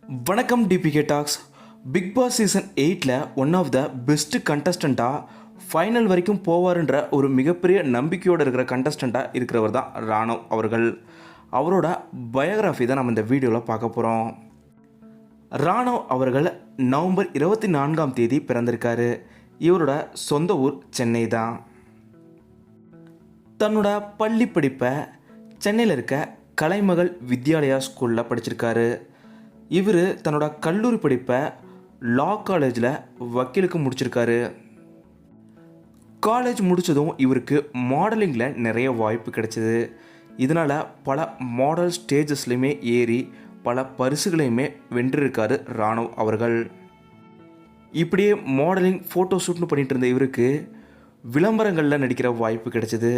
வணக்கம் DPK talks. Bigg Boss season 8ல் one of the best கண்டஸ்டண்ட்டாக ஃபைனல் வரைக்கும் போவார்ன்ற ஒரு மிகப்பெரிய நம்பிக்கையோடு இருக்கிற கண்டஸ்டண்ட்டாக இருக்கிறவர் தான் ராணவ் அவர்கள். அவரோட பயோகிராஃபி தான் நம்ம இந்த வீடியோவில் பார்க்க போகிறோம். ராணவ் அவர்கள் நவம்பர் 24 பிறந்திருக்காரு. இவரோட சொந்த ஊர் சென்னை தான். தன்னோட பள்ளி படிப்பை சென்னையில் இருக்க கலைமகள் வித்யாலயா ஸ்கூலில் படிச்சிருக்காரு. இவர் தன்னோட கல்லூரி படிப்பை லா காலேஜில் வக்கீலுக்கு முடிச்சிருக்காரு. காலேஜ் முடித்ததும் இவருக்கு மாடலிங்கில் நிறைய வாய்ப்பு கிடைச்சிது. இதனால் பல மாடல் ஸ்டேஜஸ்லையுமே ஏறி பல பரிசுகளையுமே வென்றிருக்காரு ராணவ் அவர்கள். இப்படியே மாடலிங் ஃபோட்டோ ஷூட்னு பண்ணிகிட்டு இருந்த இவருக்கு விளம்பரங்களில் நடிக்கிற வாய்ப்பு கிடைச்சிது.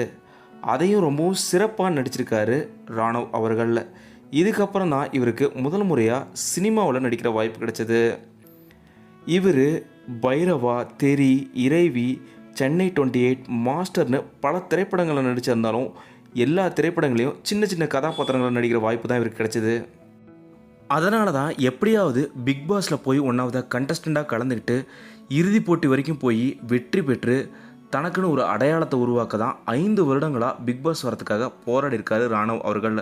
அதையும் ரொம்பவும் சிறப்பாக நடிச்சிருக்காரு ராணவ் அவர்கள். இதுக்கப்புறம் தான் இவருக்கு முதல் முறையாக சினிமாவில் நடிக்கிற வாய்ப்பு கிடைச்சது. இவர் பைரவா, தெரி, இறைவி, சென்னை 28, மாஸ்டர்னு பல திரைப்படங்களில் நடிச்சிருந்தாலும் எல்லா திரைப்படங்களையும் சின்ன சின்ன கதாபாத்திரங்களில் நடிக்கிற வாய்ப்பு தான் இவருக்கு கிடைச்சிது. அதனால தான் எப்படியாவது பிக் பாஸில் போய் ஒன்றாவது கண்டஸ்டண்ட்டாக கலந்துக்கிட்டு இறுதிப் போட்டி வரைக்கும் போய் வெற்றி பெற்று தனக்குன்னு ஒரு அடையாளத்தை உருவாக்க தான் 5 வருடங்களாக பிக் பாஸ் வரத்துக்காக போராடி இருக்காரு ராணவ் அவர்கள்.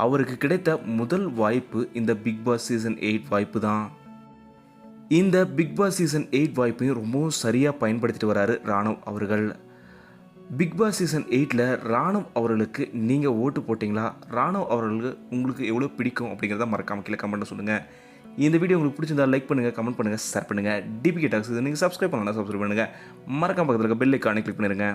அவருக்கு கிடைத்த முதல் வாய்ப்பு இந்த பிக் பாஸ் சீசன் 8 வாய்ப்பு தான். இந்த பிக் பாஸ் சீசன் 8 வாய்ப்பையும் ரொம்பவும் சரியாக பயன்படுத்திட்டு வராரு ராணவ் அவர்கள். பிக் பாஸ் சீசன் 8ல் ராணவ் அவர்களுக்கு நீங்கள் ஓட்டு போட்டிங்களா? ராணவ் அவர்களுக்கு உங்களுக்கு எவ்வளோ பிடிக்கும் அப்படிங்கிறத மறக்காமல் கீழே கமெண்ட்டில் சொல்லுங்கள். இந்த வீடியோ உங்களுக்கு பிடிச்சிருந்தா லைக் பண்ணுங்கள், கமெண்ட் பண்ணுங்கள், ஷேர் பண்ணுங்கள். டிபிகே டாக்ஸ் நீங்கள் சப்ஸ்கிரைப் பண்ணலாம், சப்ஸ்கிரைப் பண்ணுங்கள். மறக்காம பக்கத்தில் இருக்க பெல் ஐகானை கிளிக் பண்ணிடுங்க.